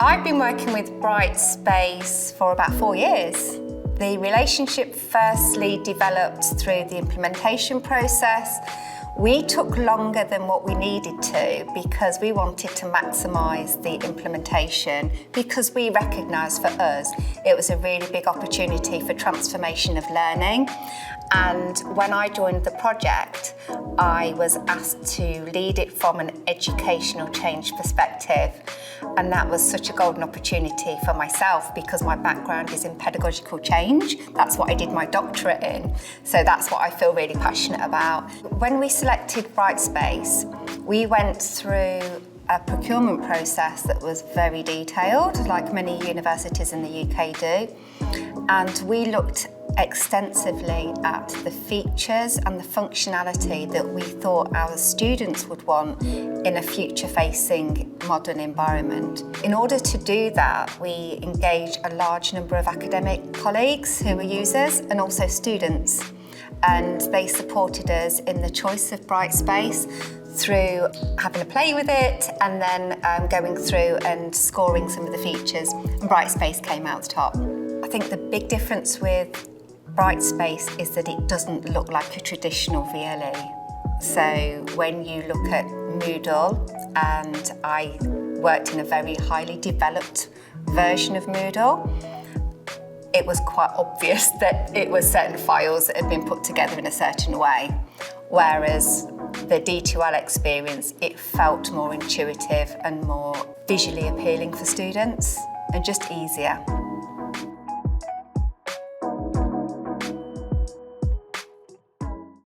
I've been working with Brightspace for about 4 years. The relationship firstly developed through the implementation process. We took longer than what we needed to because we wanted to maximise the implementation, because we recognised for us it was a really big opportunity for transformation of learning. And when I joined the project, I was asked to lead it from an educational change perspective. And that was such a golden opportunity for myself because my background is in pedagogical change. That's what I did my doctorate in. So that's what I feel really passionate about. When we selected Brightspace, we went through a procurement process that was very detailed, like many universities in the UK do. And we looked extensively at the features and the functionality that we thought our students would want in a future-facing modern environment. In order to do that, we engaged a large number of academic colleagues who were users and also students. And they supported us in the choice of Brightspace through having a play with it and then going through and scoring some of the features. And Brightspace came out the top. I think the big difference with Brightspace is that it doesn't look like a traditional VLE. So when you look at Moodle, and I worked in a very highly developed version of Moodle, it was quite obvious that it was certain files that had been put together in a certain way. Whereas the D2L experience, it felt more intuitive and more visually appealing for students and just easier.